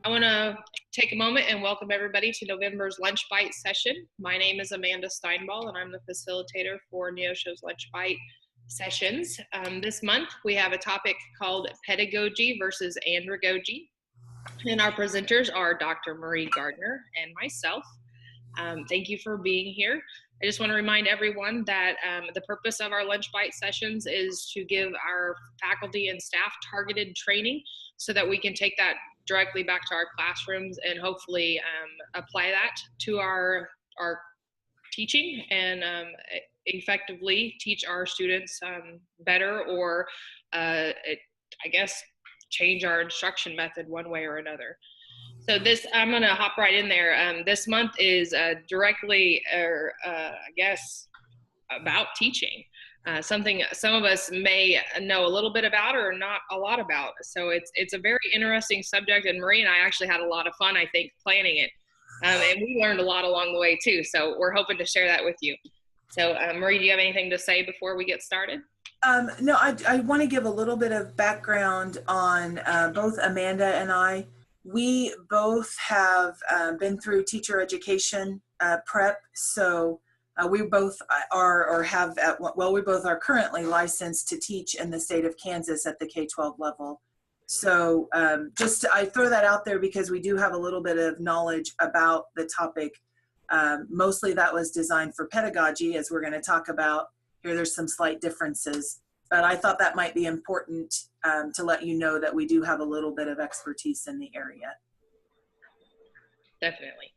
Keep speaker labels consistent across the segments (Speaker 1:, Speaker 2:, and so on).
Speaker 1: I want to take a moment and welcome everybody to November's Lunch Bite session. My name is Amanda Steinball, and I'm the facilitator for Neosho's Lunch Bite sessions. This month, we have a topic called Pedagogy versus Androgogy. And our presenters are Dr. Marie Gardner and myself. Thank you for being here. I just want to remind everyone that the purpose of our Lunch Bite sessions is to give our faculty and staff targeted training so that we can take that directly back to our classrooms and hopefully apply that to our teaching and effectively teach our students better, or I guess change our instruction method one way or another. So this, I'm going to hop right in there. This month is directly, I guess, about teaching. Something some of us may know a little bit about or not a lot about. So it's a very interesting subject, and Marie and I actually had a lot of fun, I think, planning it. And we learned a lot along the way too. So we're hoping to share that with you. So Marie, do you have anything to say before we get started?
Speaker 2: No, I want to give a little bit of background on both Amanda and I. We both have been through teacher education prep, so we both are, or have, we both are currently licensed to teach in the state of Kansas at the K-12 level. So I throw that out there because we do have a little bit of knowledge about the topic. Mostly that was designed for pedagogy, as we're going to talk about. Here there's some slight differences, but I thought that might be important to let you know that we do have a little bit of expertise in the area.
Speaker 1: Definitely.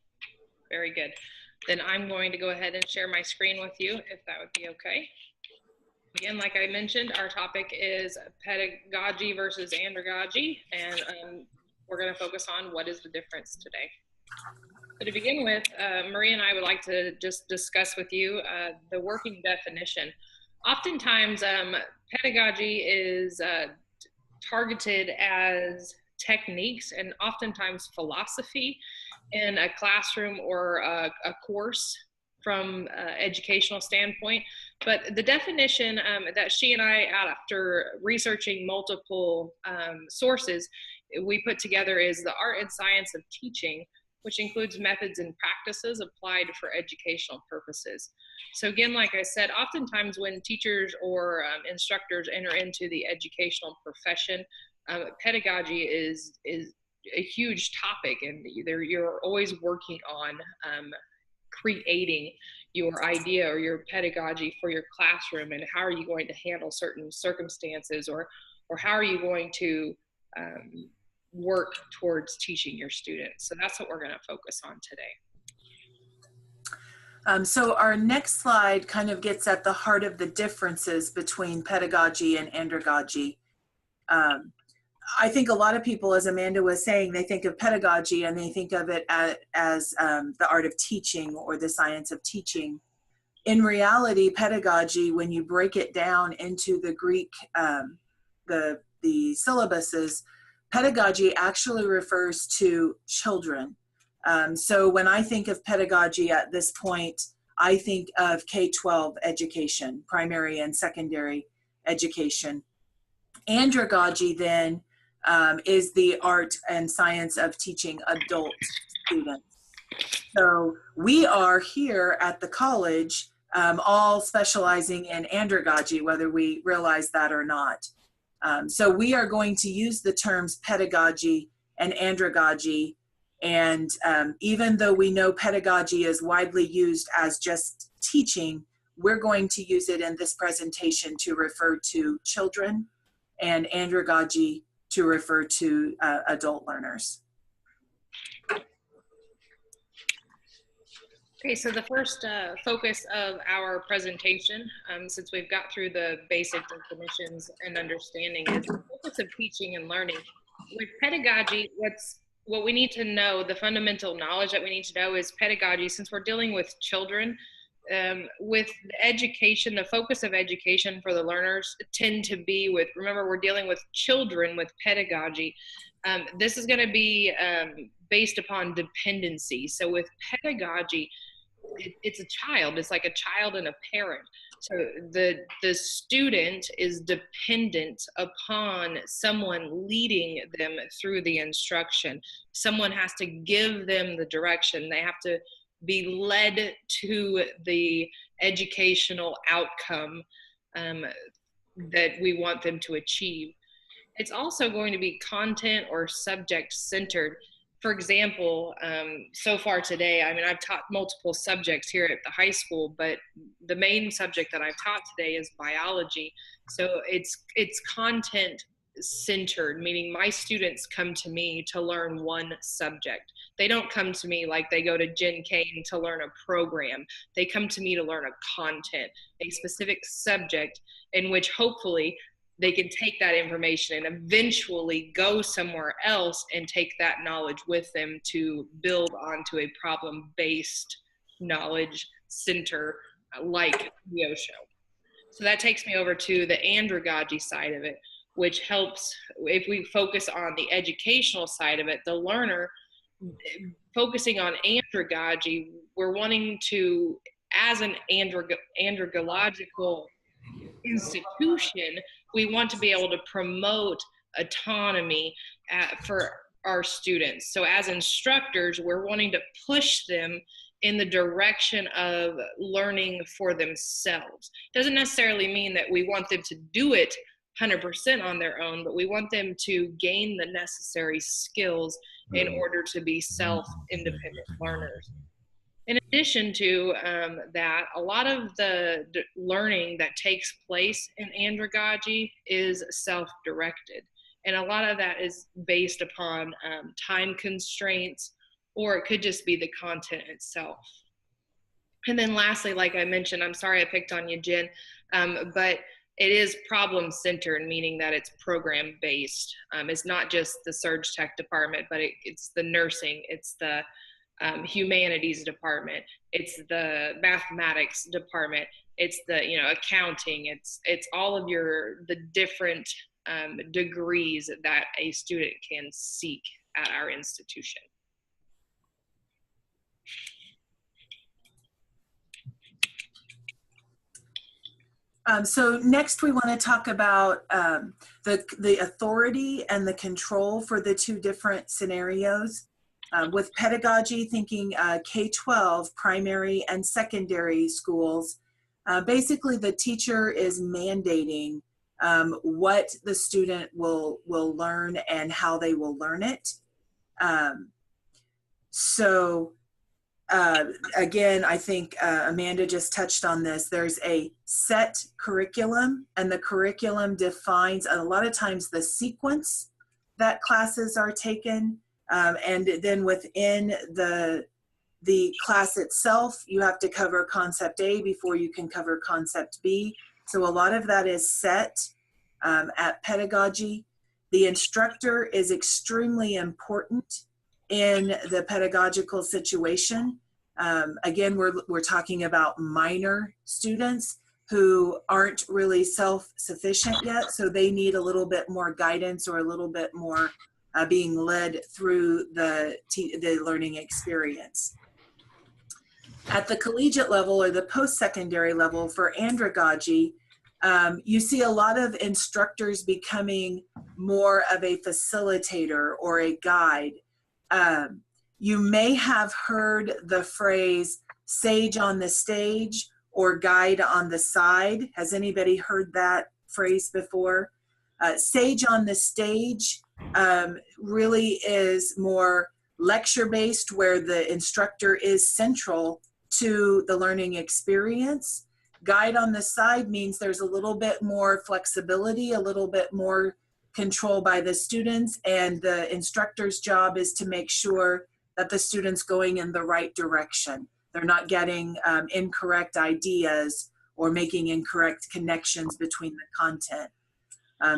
Speaker 1: Very good. Then I'm going to go ahead and share my screen with you, if that would be okay. Again, like I mentioned, our topic is pedagogy versus androgogy, and we're going to focus on what is the difference today. So to begin with, Marie and I would like to just discuss with you the working definition. Oftentimes, pedagogy is targeted as techniques and oftentimes philosophy in a classroom or a course from educational standpoint. But the definition that she and I, after researching multiple sources, we put together is the art and science of teaching, which includes methods and practices applied for educational purposes. So again, like I said, oftentimes when teachers or instructors enter into the educational profession, pedagogy is a huge topic, and you're always working on creating your idea or your pedagogy for your classroom, and how are you going to handle certain circumstances, or how are you going to work towards teaching your students. So that's what we're going to focus on today.
Speaker 2: So our next slide kind of gets at the heart of the differences between pedagogy and androgogy. I think a lot of people, as Amanda was saying, they think of pedagogy and they think of it as the art of teaching or the science of teaching. In reality, pedagogy, when you break it down into the Greek, the syllabuses, pedagogy actually refers to children. So when I think of pedagogy at this point, I think of K-12 education, primary and secondary education. Androgogy then is the art and science of teaching adult students. So we are here at the college all specializing in androgogy, whether we realize that or not. So we are going to use the terms pedagogy and androgogy, and even though we know pedagogy is widely used as just teaching, we're going to use it in this presentation to refer to children, and androgogy to refer to adult learners.
Speaker 1: Okay, so the first focus of our presentation, since we've got through the basic definitions and understanding, is the focus of teaching and learning. With pedagogy, what we need to know, the fundamental knowledge that we need to know is pedagogy, since we're dealing with children, with education, the focus of education for the learners tend to be with, remember, we're dealing with children with pedagogy. This is going to be based upon dependency. So with pedagogy, it's a child. It's like a child and a parent. So the student is dependent upon someone leading them through the instruction. Someone has to give them the direction. They have to be led to the educational outcome that we want them to achieve. It's also going to be content or subject centered. For example, so far today, I mean, I've taught multiple subjects here at the high school, but the main subject that I've taught today is biology. So it's content centered, meaning my students come to me to learn one subject. They don't come to me like they go to Gen K to learn a program. They come to me to learn a content, a specific subject in which hopefully they can take that information and eventually go somewhere else and take that knowledge with them to build onto a problem-based knowledge center like the Osho. So that takes me over to the Androgogy side of it, which helps if we focus on the educational side of it, the learner. Focusing on Androgogy, we're wanting to, as an androgological institution, we want to be able to promote autonomy for our students. So as instructors, we're wanting to push them in the direction of learning for themselves. Doesn't necessarily mean that we want them to do it 100% on their own, but we want them to gain the necessary skills in order to be self-independent learners. In addition to that, a lot of the learning that takes place in Androgogy is self-directed. And a lot of that is based upon time constraints, or it could just be the content itself. And then lastly, like I mentioned, I'm sorry I picked on you, Jen, but it is problem-centered, meaning that it's program-based. It's not just the surge tech department, but it's the nursing, it's the humanities department, it's the mathematics department, it's the accounting, it's all of the different degrees that a student can seek at our institution.
Speaker 2: So next we want to talk about the authority and the control for the two different scenarios. With pedagogy, thinking K-12, primary and secondary schools, basically the teacher is mandating what the student will learn and how they will learn it. Again, I think Amanda just touched on this. There's a set curriculum, and the curriculum defines a lot of times the sequence that classes are taken. And then within the class itself, you have to cover concept A before you can cover concept B. So a lot of that is set at pedagogy. The instructor is extremely important in the pedagogical situation. Again, we're talking about minor students who aren't really self-sufficient yet, so they need a little bit more guidance or a little bit more being led through the learning experience. At the collegiate level or the post-secondary level for Androgogy, you see a lot of instructors becoming more of a facilitator or a guide. You may have heard the phrase sage on the stage or guide on the side. Has anybody heard that phrase before? Sage on the stage really is more lecture-based, where the instructor is central to the learning experience. Guide on the side means there's a little bit more flexibility, a little bit more control by the students, and the instructor's job is to make sure that the student's going in the right direction. They're not getting incorrect ideas or making incorrect connections between the content.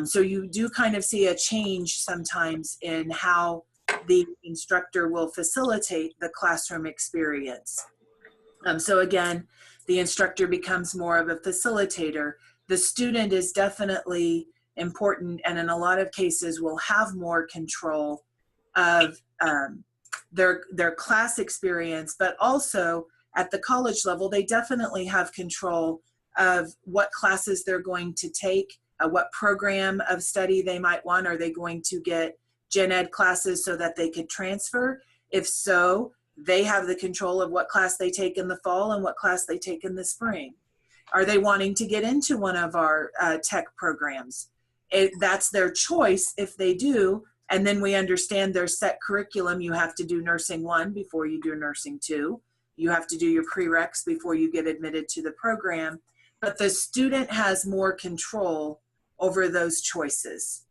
Speaker 2: So you do kind of see a change sometimes in how the instructor will facilitate the classroom experience. So again, the instructor becomes more of a facilitator. The student is definitely important, and in a lot of cases will have more control of their class experience, but also at the college level, they definitely have control of what classes they're going to take, what program of study they might want. Are they going to get gen ed classes so that they could transfer? If so, they have the control of what class they take in the fall and what class they take in the spring. Are they wanting to get into one of our tech programs? That's their choice if they do. And then we understand their set curriculum. You have to do nursing 1 before you do nursing 2. You have to do your prereqs before you get admitted to the program. But the student has more control over those choices.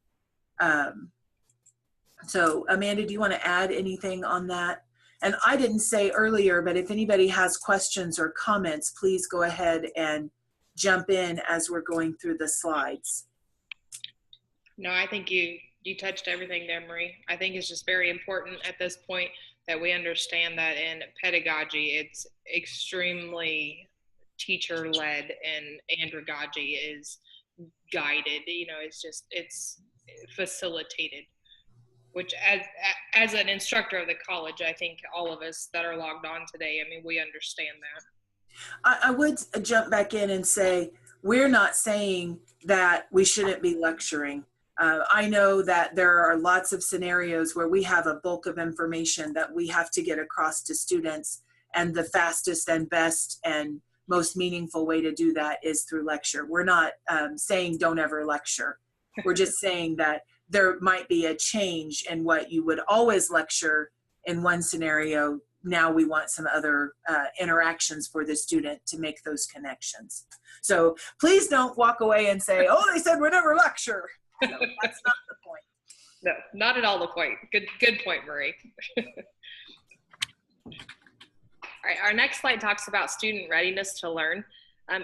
Speaker 2: So Amanda, do you want to add anything on that? And I didn't say earlier, but if anybody has questions or comments, please go ahead and jump in as we're going through the slides.
Speaker 1: No, I think you touched everything there, Marie. I think it's just very important at this point that we understand that in pedagogy, it's extremely teacher-led, and andragogy is guided. You know, it's facilitated. Which, as an instructor of the college, I think all of us that are logged on today, I mean, we understand that.
Speaker 2: I would jump back in and say, we're not saying that we shouldn't be lecturing. I know that there are lots of scenarios where we have a bulk of information that we have to get across to students, and the fastest and best and most meaningful way to do that is through lecture. We're not saying don't ever lecture. We're just saying that there might be a change in what you would always lecture in one scenario. Now we want some other interactions for the student to make those connections. So please don't walk away and say, oh, they said we're never lecture. No, that's not the point.
Speaker 1: No, not at all the point. Good point, Marie. All right, our next slide talks about student readiness to learn.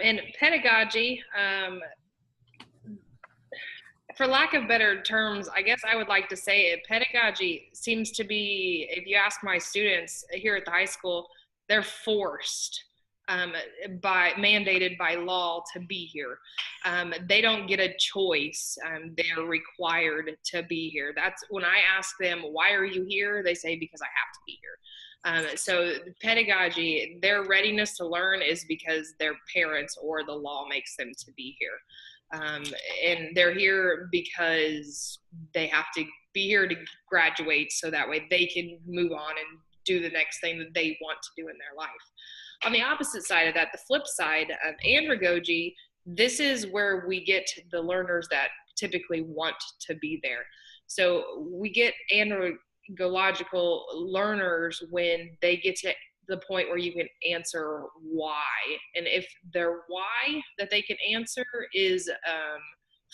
Speaker 1: In pedagogy, for lack of better terms, I guess I would like to say it, pedagogy seems to be, if you ask my students here at the high school, they're forced, mandated by law to be here. They don't get a choice. They're required to be here. That's when I ask them, why are you here? They say, because I have to be here. So pedagogy, their readiness to learn is because their parents or the law makes them to be here. And they're here because they have to be here to graduate so that way they can move on and do the next thing that they want to do in their life. On the opposite side of that, the flip side of andragogy, this is where we get the learners that typically want to be there. So we get andragogical learners when they get to the point where you can answer why. And if their why that they can answer is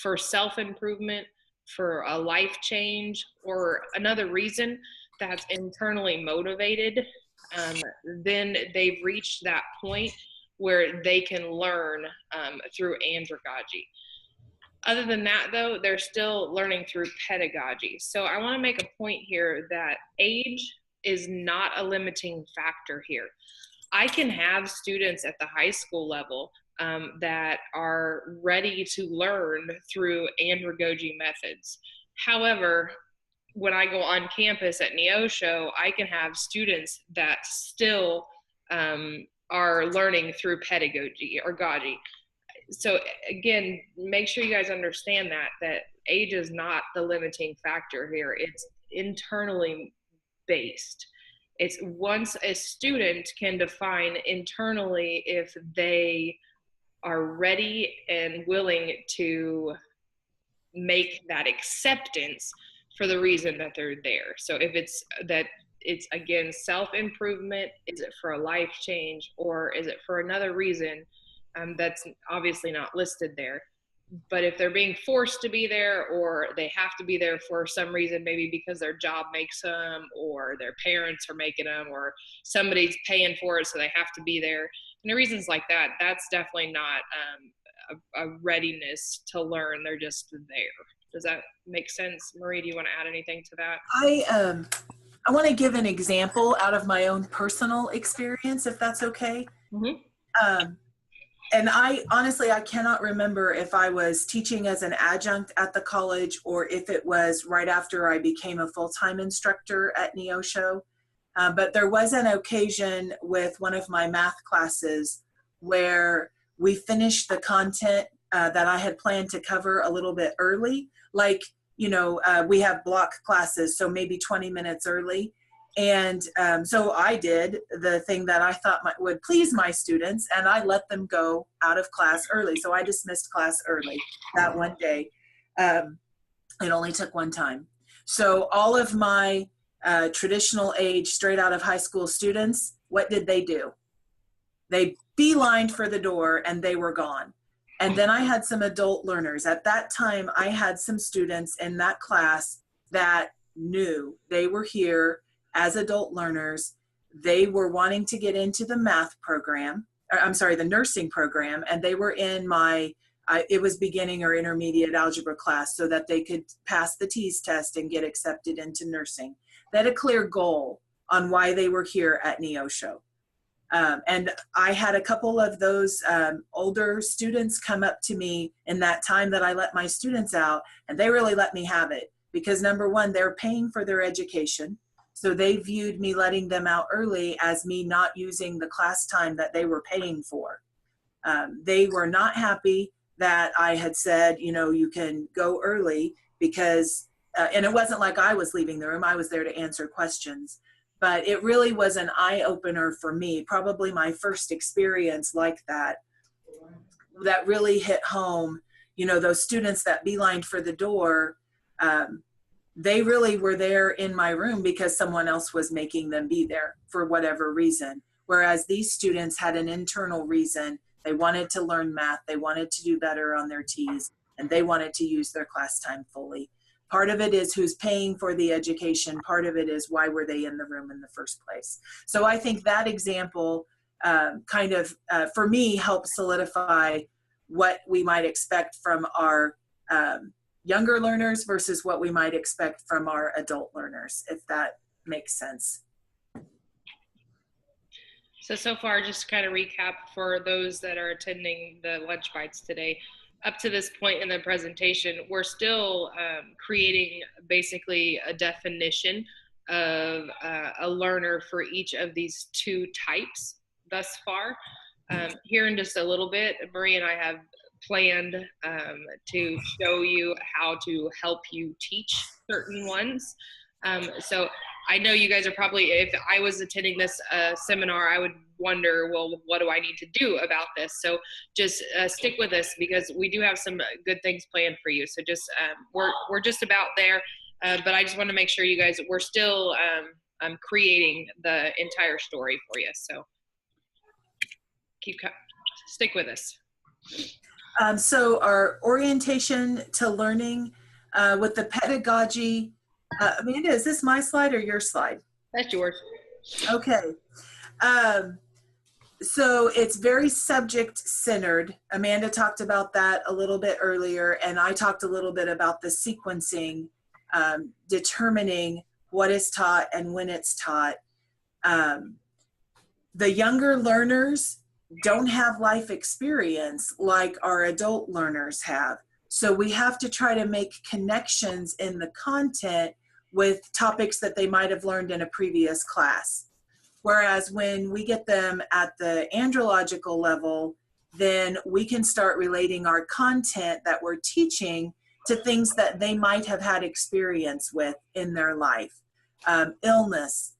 Speaker 1: for self-improvement, for a life change, or another reason that's internally motivated, then they've reached that point where they can learn through andragogy. Other than that, though, they're still learning through pedagogy. So I want to make a point here that age is not a limiting factor here. I can have students at the high school level that are ready to learn through andragogy methods. However, when I go on campus at Neosho, I can have students that still are learning through pedagogy or gogy. So again, make sure you guys understand that age is not the limiting factor here. It's internally based. It's once a student can define internally if they are ready and willing to make that acceptance for the reason that they're there. So if it's that it's again self-improvement, is it for a life change, or is it for another reason that's obviously not listed there. But if they're being forced to be there, or they have to be there for some reason, maybe because their job makes them, or their parents are making them, or somebody's paying for it so they have to be there, and the reasons like that, that's definitely not a readiness to learn. They're just there. Does that make sense? Marie, do you want to add anything to that?
Speaker 2: I want to give an example out of my own personal experience, if that's okay. Mm-hmm. And I honestly cannot remember if I was teaching as an adjunct at the college or if it was right after I became a full-time instructor at Neosho. But there was an occasion with one of my math classes where we finished the content that I had planned to cover a little bit early. Like, you know, we have block classes, so maybe 20 minutes early. And so I did the thing that I thought would please my students, and I let them go out of class early. So I dismissed class early that one day. It only took one time. So all of my traditional age, straight out of high school students, what did they do? They beelined for the door and they were gone. And then I had some adult learners. At that time, I had some students in that class that knew they were here as adult learners. They were wanting to get into the math program, or I'm sorry, the nursing program, and they were in my, it was beginning or intermediate algebra class so that they could pass the TEAS test and get accepted into nursing. They had a clear goal on why they were here at Neosho. And I had a couple of those older students come up to me in that time that I let my students out, and they really let me have it because, number one, they're paying for their education. So they viewed me letting them out early as me not using the class time that they were paying for. They were not happy that I had said, you know, you can go early because, and it wasn't like I was leaving the room, I was there to answer questions. But it really was an eye-opener for me, probably my first experience like that, that really hit home. You know, those students that beelined for the door, they really were there in my room because someone else was making them be there for whatever reason. Whereas these students had an internal reason. They wanted to learn math, they wanted to do better on their TEAS, and they wanted to use their class time fully. Part of it is who's paying for the education. Part of it is why were they in the room in the first place. So I think that example kind of, for me, helps solidify what we might expect from our younger learners versus what we might expect from our adult learners, if that makes sense.
Speaker 1: So far, just to kind of recap for those that are attending the lunch bites today, up to this point in the presentation, we're still creating basically a definition of a learner for each of these two types thus far. Here in just a little bit, Marie and I have planned to show you how to help you teach certain ones. So I know you guys are probably, if I was attending this seminar, I would wonder, well, what do I need to do about this? So just stick with us because we do have some good things planned for you. So just, we're just about there, but I just want to make sure you guys, we're still creating the entire story for you. So stick with us.
Speaker 2: So our orientation to learning with the pedagogy, Amanda, is this my slide or your slide?
Speaker 1: That's yours.
Speaker 2: Okay. So it's very subject-centered. Amanda talked about that a little bit earlier, and I talked a little bit about the sequencing, determining what is taught and when it's taught. The younger learners don't have life experience like our adult learners have. So we have to try to make connections in the content with topics that they might have learned in a previous class. Whereas when we get them at the andrological level, then we can start relating our content that we're teaching to things that they might have had experience with in their life. Illness,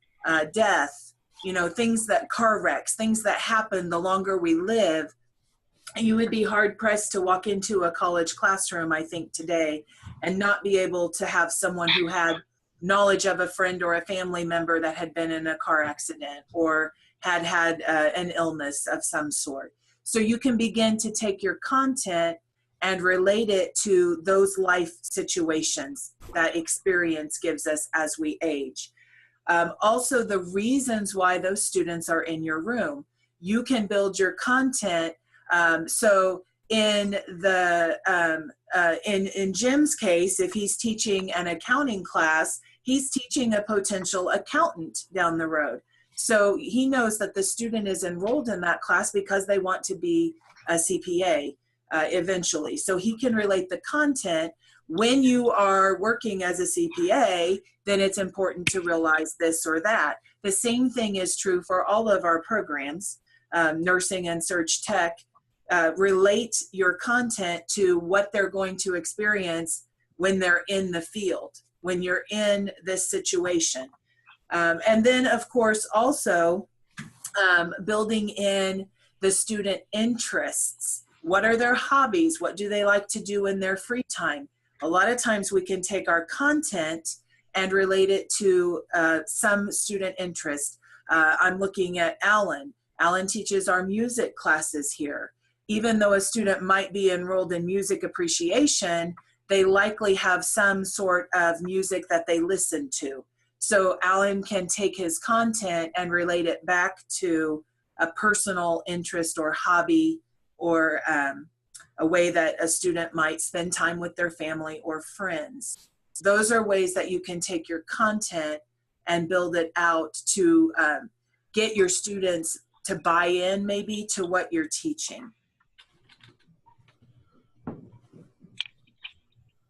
Speaker 2: death, you know, things that, car wrecks, things that happen the longer we live. You would be hard pressed to walk into a college classroom, I think, today and not be able to have someone who had knowledge of a friend or a family member that had been in a car accident or had had an illness of some sort. So you can begin to take your content and relate it to those life situations that experience gives us as we age. Also, the reasons why those students are in your room. You can build your content. So in Jim's case, if he's teaching an accounting class, he's teaching a potential accountant down the road. So he knows that the student is enrolled in that class because they want to be a CPA eventually. So he can relate the content. When you are working as a CPA, then it's important to realize this or that. The same thing is true for all of our programs, nursing and surg tech. Relate your content to what they're going to experience when they're in the field, when you're in this situation. And then, of course, also building in the student interests. What are their hobbies? What do they like to do in their free time? A lot of times we can take our content and relate it to some student interest. I'm looking at Alan. Alan teaches our music classes here. Even though a student might be enrolled in music appreciation, they likely have some sort of music that they listen to. So Alan can take his content and relate it back to a personal interest or hobby, or a way that a student might spend time with their family or friends. Those are ways that you can take your content and build it out to get your students to buy in maybe to what you're teaching.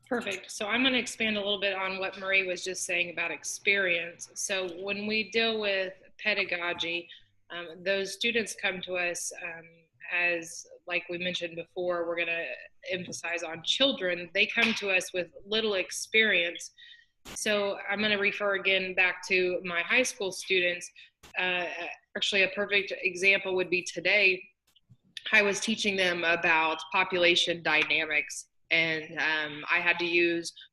Speaker 1: Perfect. So I'm going to expand a little bit on what Marie was just saying about experience. So when we deal with pedagogy, those students come to us as, like we mentioned before, we're going to emphasize on children. They come to us with little experience. So I'm going to refer again back to my high school students. Actually, a perfect example would be today. I was teaching them about population dynamics. And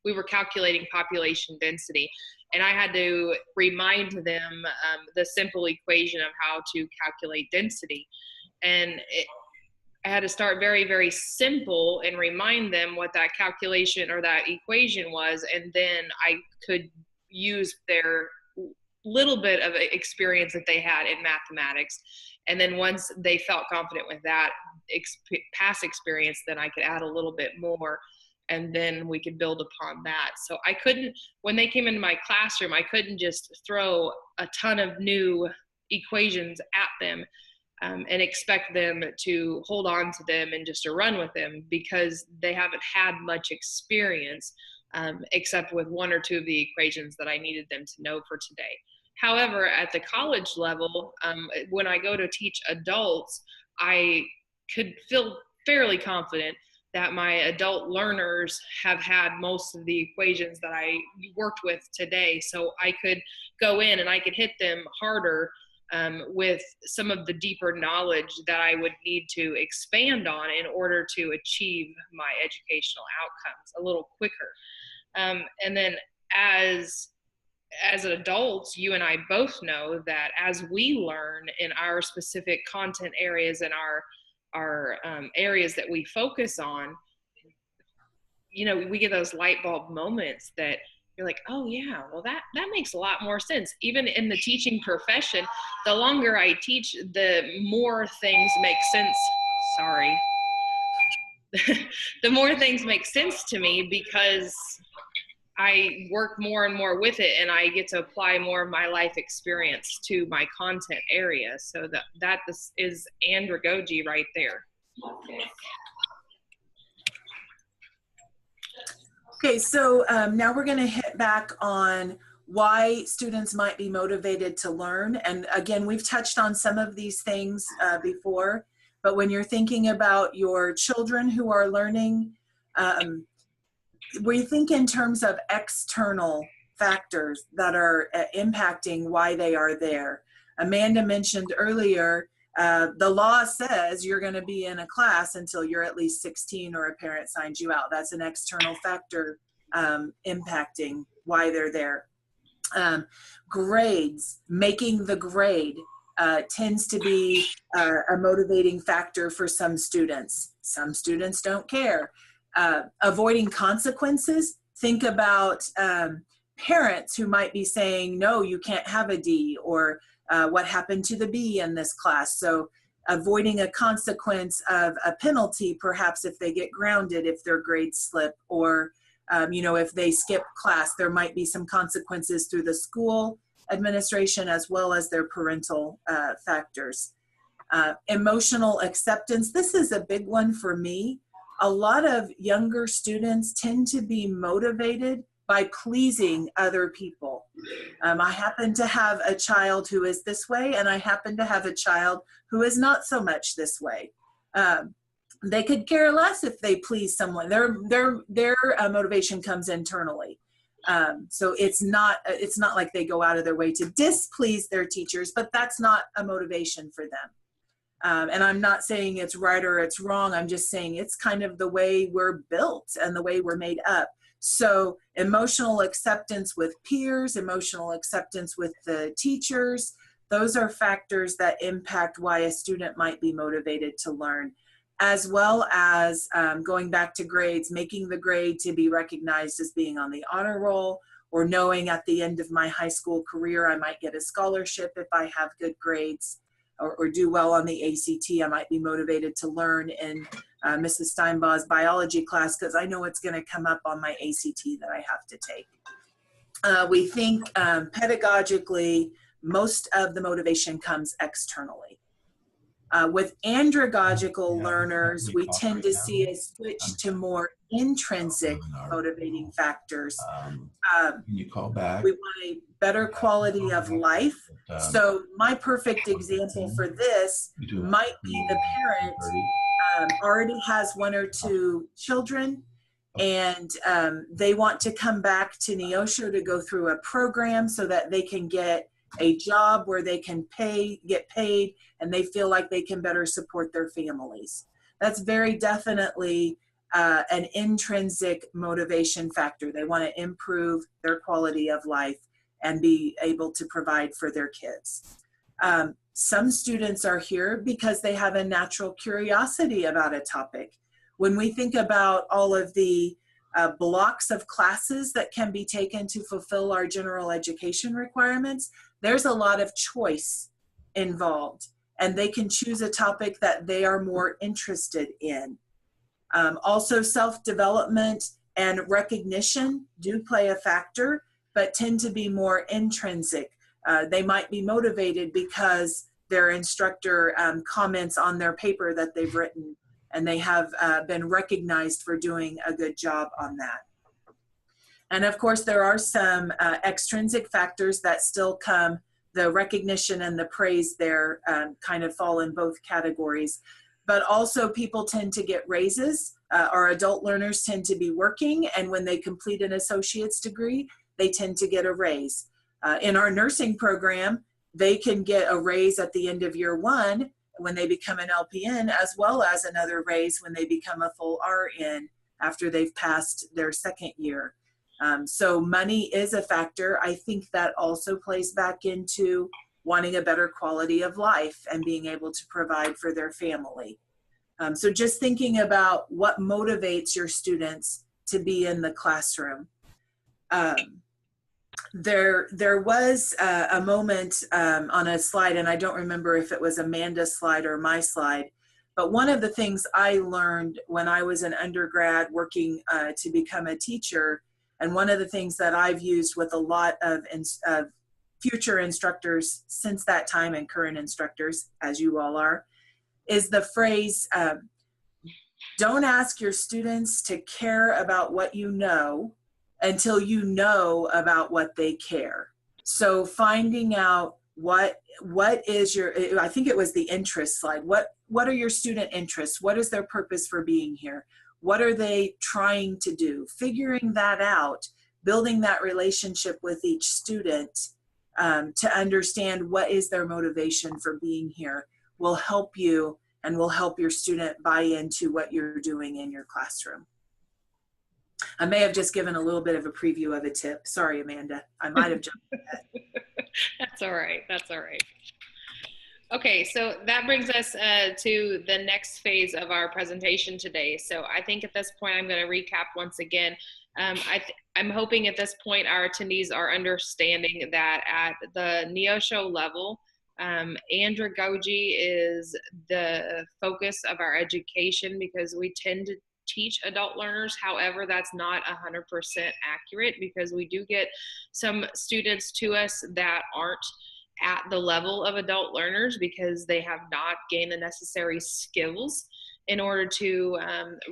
Speaker 1: we were calculating population density, and I had to remind them the simple equation of how to calculate density. And I had to start very, very simple and remind them what that calculation or that equation was, and then I could use their little bit of experience that they had in mathematics. And then once they felt confident with that past experience, then I could add a little bit more, and then we could build upon that. So I couldn't, when they came into my classroom, I couldn't just throw a ton of new equations at them and expect them to hold on to them and just to run with them, because they haven't had much experience except with one or two of the equations that I needed them to know for today. However, at the college level, when I go to teach adults, I could feel fairly confident that my adult learners have had most of the equations that I worked with today. So I could go in and I could hit them harder with some of the deeper knowledge that I would need to expand on in order to achieve my educational outcomes a little quicker. And then as adults, you and I both know that as we learn in our specific content areas and our areas that we focus on, you know, we get those light bulb moments that you're like, oh yeah, well that makes a lot more sense. Even in the teaching profession, the longer I teach, the more things make sense. Sorry. The more things make sense to me, because I work more and more with it, and I get to apply more of my life experience to my content area. So that is Androgogy right there.
Speaker 2: Okay, so now we're going to hit back on why students might be motivated to learn. And again, we've touched on some of these things before, but when you're thinking about your children who are learning, we think in terms of external factors that are impacting why they are there. Amanda mentioned earlier, the law says you're going to be in a class until you're at least 16 or a parent signs you out. That's an external factor impacting why they're there. Grades, making the grade tends to be a motivating factor for some students. Some students don't care. Avoiding consequences. Think about parents who might be saying, no, you can't have a D, or what happened to the B in this class. So avoiding a consequence of a penalty, perhaps if they get grounded, if their grades slip, or you know, if they skip class, there might be some consequences through the school administration as well as their parental factors. Emotional acceptance. This is a big one for me. A lot of younger students tend to be motivated by pleasing other people. I happen to have a child who is this way, and I happen to have a child who is not so much this way. They could care less if they please someone. Their motivation comes internally. So it's not like they go out of their way to displease their teachers, but that's not a motivation for them. And I'm not saying it's right or it's wrong. I'm just saying it's kind of the way we're built and the way we're made up. So emotional acceptance with peers, emotional acceptance with the teachers, those are factors that impact why a student might be motivated to learn, as well as going back to grades, making the grade to be recognized as being on the honor roll, or knowing at the end of my high school career I might get a scholarship if I have good grades, or do well on the ACT. I might be motivated to learn in Mrs. Steinbaugh's biology class because I know it's going to come up on my ACT that I have to take. We think pedagogically, most of the motivation comes externally. With andragogical learners, we tend to see a switch to more intrinsic motivating factors.
Speaker 3: Can you call back?
Speaker 2: We want a better quality of life. So my perfect example for this might be the parent already has 1 or 2 children, and they want to come back to Neosho to go through a program so that they can get a job where they can get paid, and they feel like they can better support their families. That's very definitely an intrinsic motivation factor. They want to improve their quality of life and be able to provide for their kids. Some students are here because they have a natural curiosity about a topic. When we think about all of the blocks of classes that can be taken to fulfill our general education requirements, there's a lot of choice involved, and they can choose a topic that they are more interested in. Also, self-development and recognition do play a factor, but tend to be more intrinsic. They might be motivated because their instructor comments on their paper that they've written, and they have been recognized for doing a good job on that. And of course, there are some extrinsic factors that still come. The recognition and the praise there kind of fall in both categories. But also, people tend to get raises. Our adult learners tend to be working, and when they complete an associate's degree, they tend to get a raise. In our nursing program, they can get a raise at the end of year 1 when they become an LPN, as well as another raise when they become a full RN after they've passed their 2nd year. So money is a factor. I think that also plays back into wanting a better quality of life and being able to provide for their family. So just thinking about what motivates your students to be in the classroom. There was a moment on a slide, and I don't remember if it was Amanda's slide or my slide, but one of the things I learned when I was an undergrad working to become a teacher, and one of the things that I've used with a lot of future instructors since that time, and current instructors, as you all are, is the phrase, don't ask your students to care about what you know until you know about what they care. So finding out what is your, I think it was the interest slide, what are your student interests? What is their purpose for being here? What are they trying to do? Figuring that out, building that relationship with each student to understand what is their motivation for being here will help you and will help your student buy into what you're doing in your classroom. I may have just given a little bit of a preview of a tip. Sorry, Amanda. I might have jumped ahead.
Speaker 1: That's all right. That's all right. Okay, so that brings us to the next phase of our presentation today. So I think at this point, I'm going to recap once again. I'm hoping at this point our attendees are understanding that at the Neosho level, Androgogy is the focus of our education because we tend to teach adult learners. However, that's not 100% accurate because we do get some students to us that aren't at the level of adult learners because they have not gained the necessary skills in order to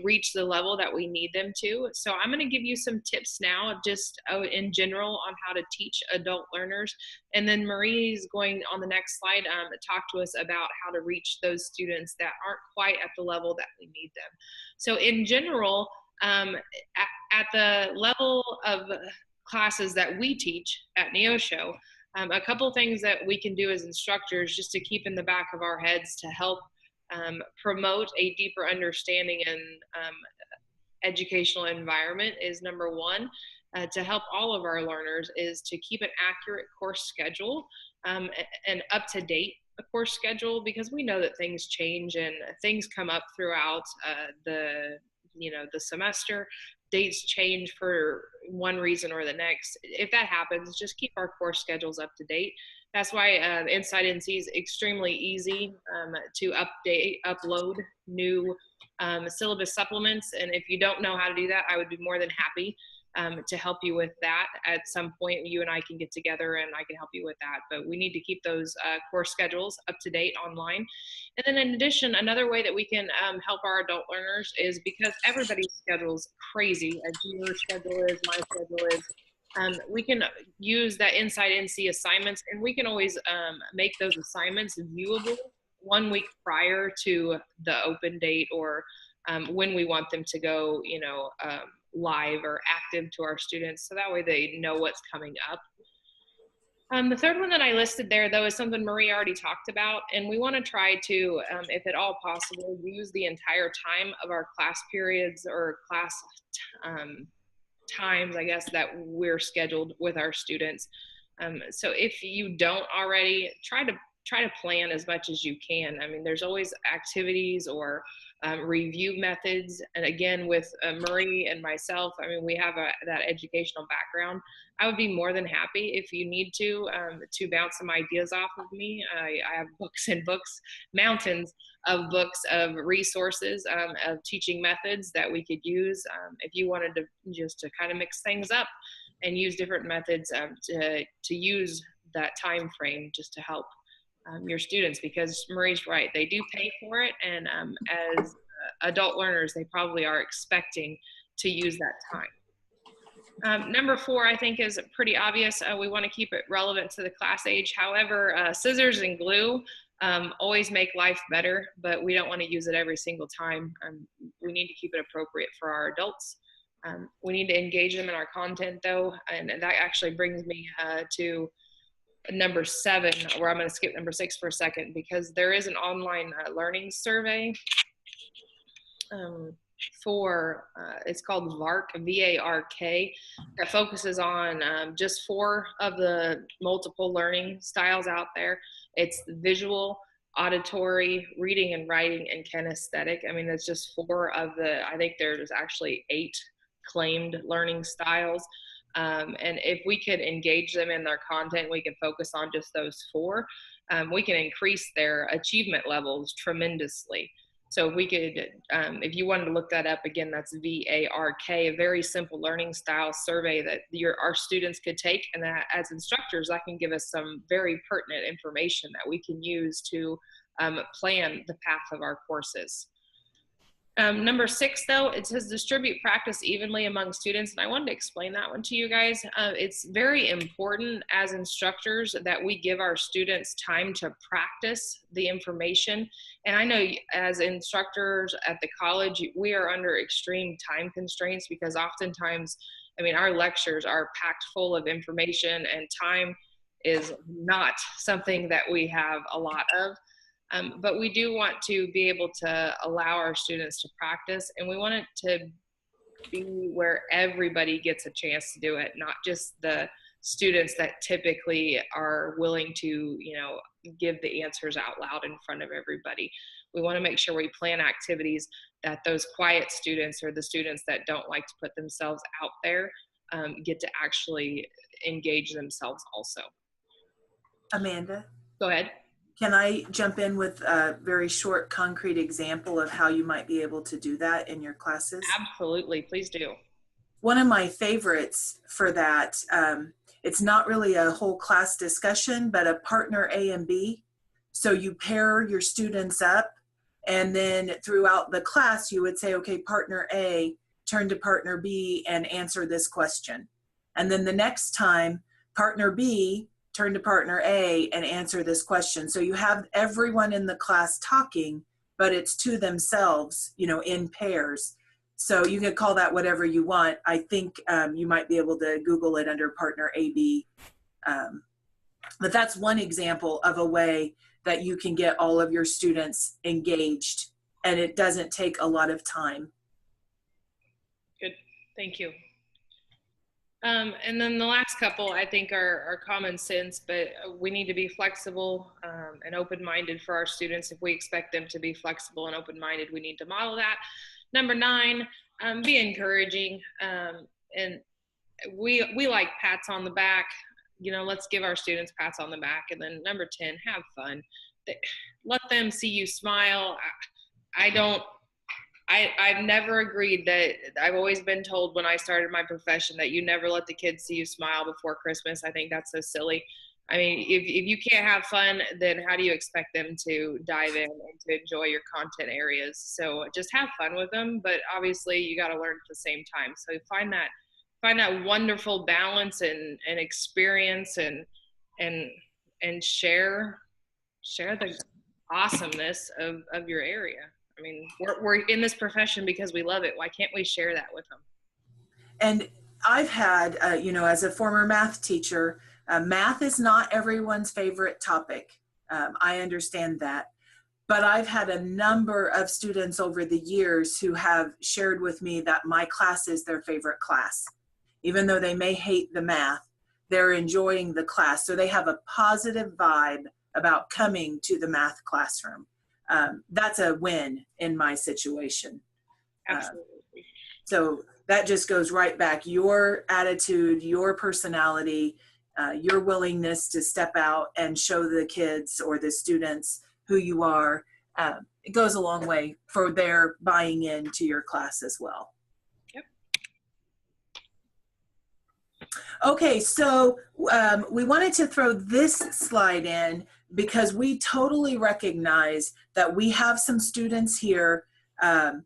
Speaker 1: reach the level that we need them to. So I'm going to give you some tips now, just in general, on how to teach adult learners. And then Marie's going on the next slide talk to us about how to reach those students that aren't quite at the level that we need them. So in general, at the level of classes that we teach at Neosho, a couple things that we can do as instructors just to keep in the back of our heads to help promote a deeper understanding and educational environment is, number one, to help all of our learners, is to keep an accurate course schedule and up-to-date course schedule, because we know that things change and things come up throughout the semester. Dates change for one reason or the next. If that happens, just keep our course schedules up to date. That's why Inside NC is extremely easy to upload new syllabus supplements. And if you don't know how to do that, I would be more than happy to help you with that. At some point, you and I can get together and I can help you with that. But we need to keep those course schedules up to date online. And then in addition, another way that we can help our adult learners is, because everybody's schedule is crazy, as your schedule is, my schedule is, we can use that Inside NC assignments, and we can always make those assignments viewable 1 week prior to the open date, or when we want them to go, live or active to our students, so that way they know what's coming up. The third one that I listed there, though, is something Marie already talked about, and we want to try to, if at all possible, use the entire time of our class periods or class times, I guess, that we're scheduled with our students. So if you don't already, try to plan as much as you can. I mean, there's always activities or review methods. And again, with Marie and myself, I mean, we have that educational background. I would be more than happy if you need to bounce some ideas off of me. I have books and books, mountains of books of resources of teaching methods that we could use if you wanted to just to kind of mix things up and use different methods to use that time frame just to help your students, because Marie's right, they do pay for it, and as adult learners, they probably are expecting to use that time. Number 4, I think, is pretty obvious. We want to keep it relevant to the class age. However, scissors and glue always make life better, but we don't want to use it every single time. We need to keep it appropriate for our adults. We need to engage them in our content, though, and that actually brings me to number 7, where I'm going to skip number 6 for a second, because there is an online learning survey it's called VARK, V-A-R-K, that focuses on just 4 of the multiple learning styles out there. It's visual, auditory, reading and writing, and kinesthetic. I mean, that's just 4 of the, I think there's actually 8 claimed learning styles. And if we could engage them in their content, we can focus on just those 4. We can increase their achievement levels tremendously. So if we could, if you wanted to look that up, again, that's VARK, a very simple learning style survey that our students could take. And that, as instructors, that can give us some very pertinent information that we can use to plan the path of our courses. Number 6, though, it says distribute practice evenly among students. And I wanted to explain that one to you guys. It's very important as instructors that we give our students time to practice the information. And I know as instructors at the college, we are under extreme time constraints, because oftentimes, I mean, our lectures are packed full of information, and time is not something that we have a lot of. But we do want to be able to allow our students to practice, and we want it to be where everybody gets a chance to do it, not just the students that typically are willing to, give the answers out loud in front of everybody. We want to make sure we plan activities that those quiet students, or the students that don't like to put themselves out there, get to actually engage themselves also.
Speaker 2: Amanda?
Speaker 1: Go ahead.
Speaker 2: Can I jump in with a very short, concrete example of how you might be able to do that in your classes?
Speaker 1: Absolutely, please do.
Speaker 2: One of my favorites for that, it's not really a whole class discussion, but a partner A and B. So you pair your students up And then throughout the class, you would say, okay, partner A, turn to partner B and answer this question. And then the next time, partner B, turn to partner A and answer this question. So you have everyone in the class talking, but it's to themselves, you know, in pairs. So you can call that whatever you want. I think you might be able to Google it under partner AB. But that's one example of a way that you can get all of your students engaged, and it doesn't take a lot of time.
Speaker 1: Good, thank you. And then the last couple I think are common sense, but we need to be flexible and open-minded for our students. If we expect them to be flexible and open-minded, we need to model that. Number 9, be encouraging. And we like pats on the back. You know, let's give our students pats on the back. And then number 10, have fun. Let them see you smile. I've never agreed that. I've always been told when I started my profession that you never let the kids see you smile before Christmas. I think that's so silly. I mean, if you can't have fun, then how do you expect them to dive in and to enjoy your content areas? So just have fun with them, but obviously you got to learn at the same time. So find that wonderful balance and experience and share the awesomeness of your area. I mean, we're in this profession because we love it. Why can't we share that with them?
Speaker 2: And I've had, you know, as a former math teacher, math is not everyone's favorite topic. I understand that. But I've had a number of students over the years who have shared with me that my class is their favorite class. Even though they may hate the math, they're enjoying the class. So they have a positive vibe about coming to the math classroom. That's a win in my situation.
Speaker 1: Absolutely.
Speaker 2: So that just goes right back. Your attitude, your personality, your willingness to step out and show the kids or the students who you are, it goes a long way for their buying into your class as well.
Speaker 1: Yep.
Speaker 2: Okay, so we wanted to throw this slide in because we totally recognize that we have some students here on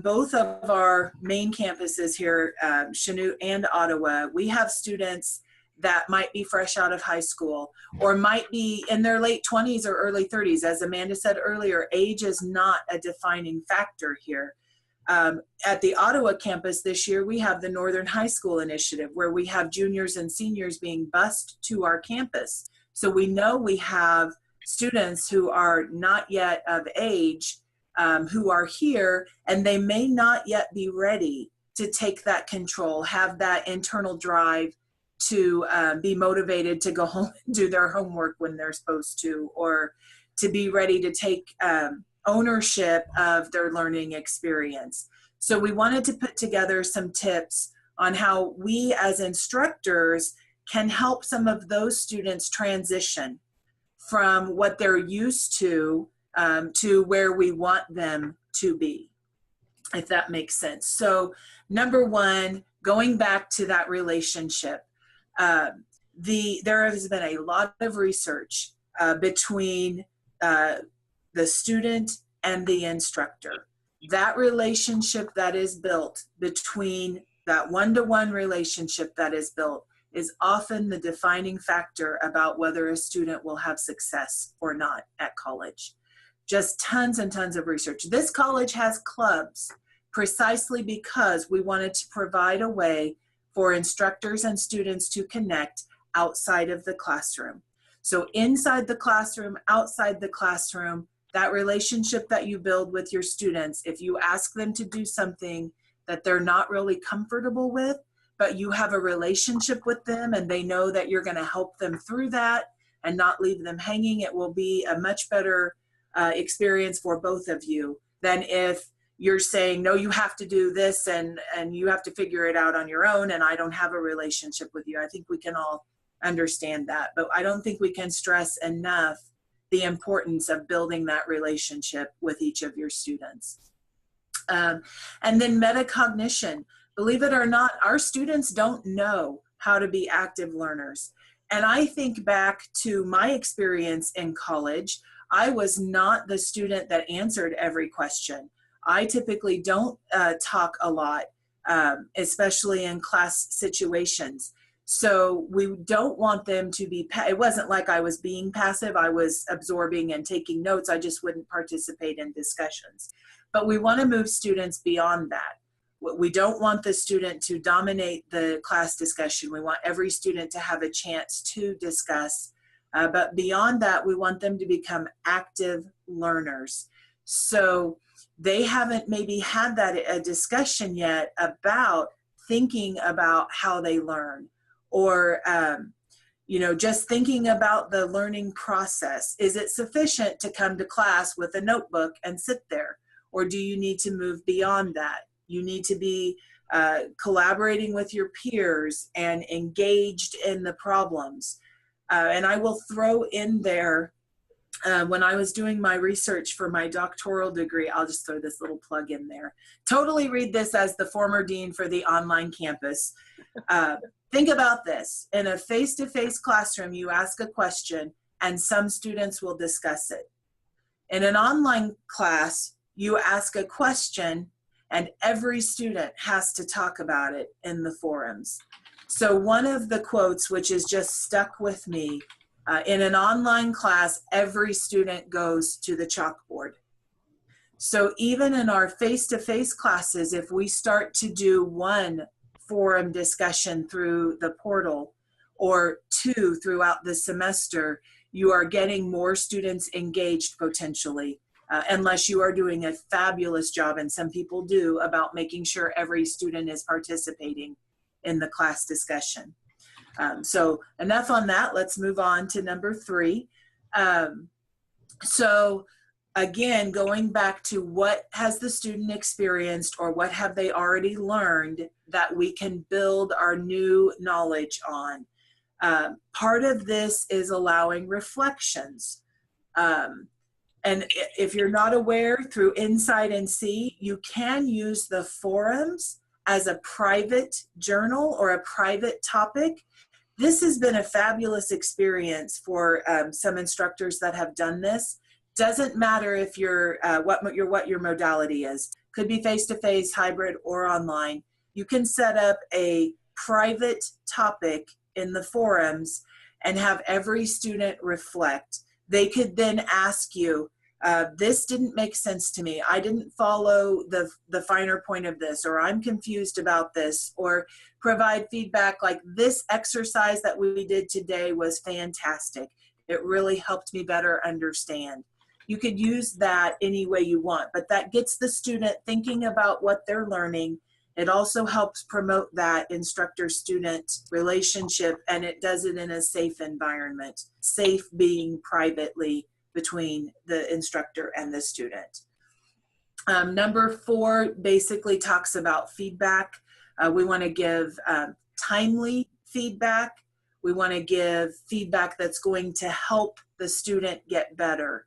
Speaker 2: both of our main campuses here, Chanute and Ottawa. We have students that might be fresh out of high school or might be in their late 20s or early 30s. As Amanda said earlier, age is not a defining factor here. At the Ottawa campus this year, we have the Northern High School Initiative where we have juniors and seniors being bused to our campus. So we know we have students who are not yet of age who are here, and they may not yet be ready to take that control, have that internal drive to be motivated to go home and do their homework when they're supposed to, or to be ready to take ownership of their learning experience. So we wanted to put together some tips on how we as instructors can help some of those students transition from what they're used to where we want them to be, if that makes sense. So number 1, going back to that relationship, there has been a lot of research between the student and the instructor. That relationship that is built between that one-to-one relationship that is built is often the defining factor about whether a student will have success or not at college. Just tons and tons of research. This college has clubs precisely because we wanted to provide a way for instructors and students to connect outside of the classroom. So inside the classroom, outside the classroom, that relationship that you build with your students, if you ask them to do something that they're not really comfortable with, but you have a relationship with them and they know that you're going to help them through that and not leave them hanging, it will be a much better experience for both of you than if you're saying, no, you have to do this and you have to figure it out on your own and I don't have a relationship with you. I think we can all understand that, but I don't think we can stress enough the importance of building that relationship with each of your students. And then metacognition. Believe it or not, our students don't know how to be active learners. And I think back to my experience in college. I was not the student that answered every question. I typically don't talk a lot, especially in class situations. So we don't want them to be, it wasn't like I was being passive. I was absorbing and taking notes. I just wouldn't participate in discussions. But we want to move students beyond that. We don't want the student to dominate the class discussion. We want every student to have a chance to discuss. But beyond that, we want them to become active learners. So they haven't maybe had a discussion yet about thinking about how they learn, or just thinking about the learning process. Is it sufficient to come to class with a notebook and sit there? Or do you need to move beyond that? You need to be collaborating with your peers and engaged in the problems. And I will throw in there, when I was doing my research for my doctoral degree, I'll just throw this little plug in there. Totally read this as the former dean for the online campus. Think about this. In a face-to-face classroom, you ask a question and some students will discuss it. In an online class, you ask a question and every student has to talk about it in the forums. So one of the quotes, which is just stuck with me, in an online class, every student goes to the chalkboard. So even in our face-to-face classes, if we start to do one forum discussion through the portal or two throughout the semester, you are getting more students engaged potentially. Unless you are doing a fabulous job, and some people do, about making sure every student is participating in the class discussion. So enough on that. Let's move on to number 3. So again, going back to what has the student experienced or what have they already learned that we can build our new knowledge on. Part of this is allowing reflections. And if you're not aware, through Insight and See, you can use the forums as a private journal or a private topic. This has been a fabulous experience for some instructors that have done this. Doesn't matter if you're what your modality is. Could be face-to-face, hybrid, or online. You can set up a private topic in the forums and have every student reflect. They could then ask you, this didn't make sense to me. I didn't follow the finer point of this, or I'm confused about this, or provide feedback like, this exercise that we did today was fantastic. It really helped me better understand. You could use that any way you want, but that gets the student thinking about what they're learning. It also helps promote that instructor-student relationship, and it does it in a safe environment, safe being privately between the instructor and the student. Number 4 basically talks about feedback. We want to give timely feedback. We want to give feedback that's going to help the student get better.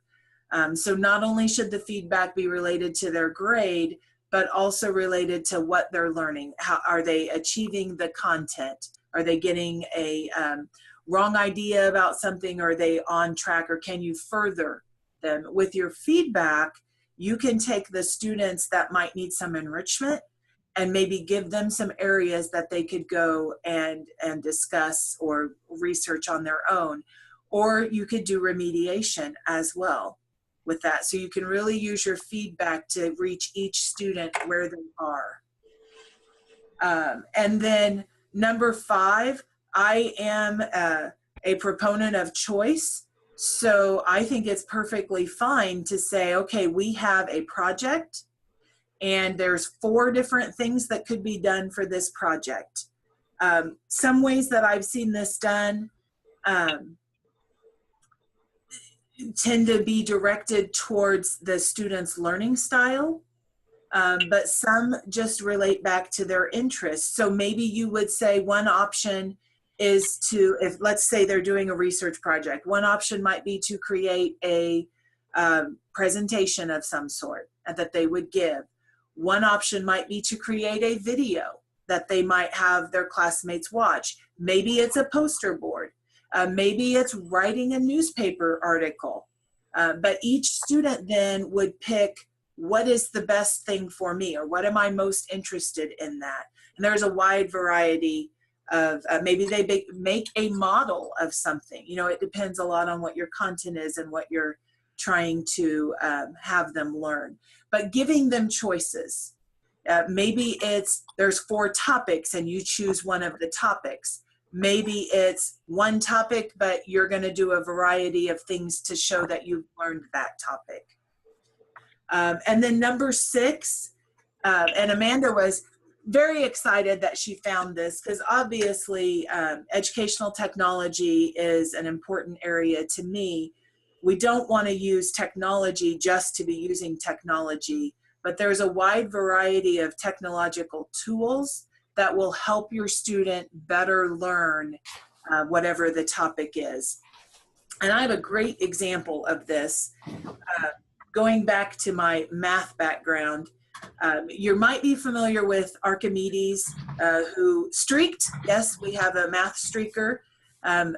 Speaker 2: So not only should the feedback be related to their grade, but also related to what they're learning. How are they achieving the content? Are they getting a wrong idea about something? Are they on track, or can you further them? With your feedback, you can take the students that might need some enrichment and maybe give them some areas that they could go and discuss or research on their own. Or you could do remediation as well with that. So you can really use your feedback to reach each student where they are. And then number 5, I am a proponent of choice. So I think it's perfectly fine to say, okay, we have a project and there's 4 different things that could be done for this project. Some ways that I've seen this done tend to be directed towards the student's learning style, but some just relate back to their interests. So maybe you would say one option is to, if let's say they're doing a research project, one option might be to create a presentation of some sort that they would give. One option might be to create a video that they might have their classmates watch. Maybe it's a poster board. Maybe it's writing a newspaper article. But each student then would pick what is the best thing for me, or what am I most interested in that. And there's a wide variety of, maybe they make a model of something. You know, it depends a lot on what your content is and what you're trying to have them learn. But giving them choices. Maybe there's 4 topics and you choose one of the topics. Maybe it's one topic, but you're going to do a variety of things to show that you've learned that topic. And then number 6, and Amanda was very excited that she found this, because obviously educational technology is an important area to me. We don't want to use technology just to be using technology, but there's a wide variety of technological tools that will help your student better learn whatever the topic is. And I have a great example of this. Going back to my math background, you might be familiar with Archimedes, who streaked. Yes, we have a math streaker.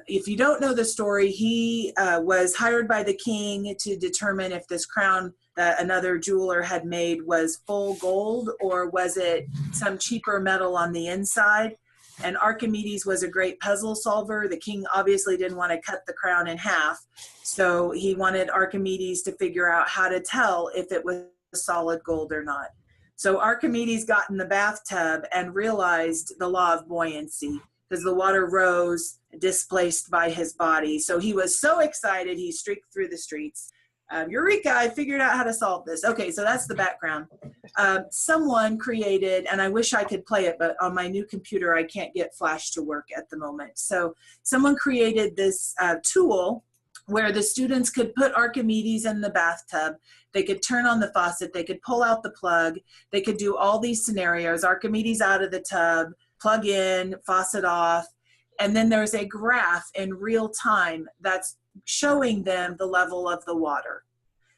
Speaker 2: If you don't know the story, he was hired by the king to determine if this crown that another jeweler had made was full gold, or was it some cheaper metal on the inside. And Archimedes was a great puzzle solver. The king obviously didn't want to cut the crown in half, so he wanted Archimedes to figure out how to tell if it was solid gold or not. So Archimedes got in the bathtub and realized the law of buoyancy, because the water rose displaced by his body. So he was so excited, he streaked through the streets. Eureka, I figured out how to solve this. Okay, so that's the background. Someone created, and I wish I could play it, but on my new computer, I can't get Flash to work at the moment. So someone created this tool where the students could put Archimedes in the bathtub. They could turn on the faucet, they could pull out the plug, they could do all these scenarios, Archimedes out of the tub, plug in, faucet off, and then there's a graph in real time that's showing them the level of the water.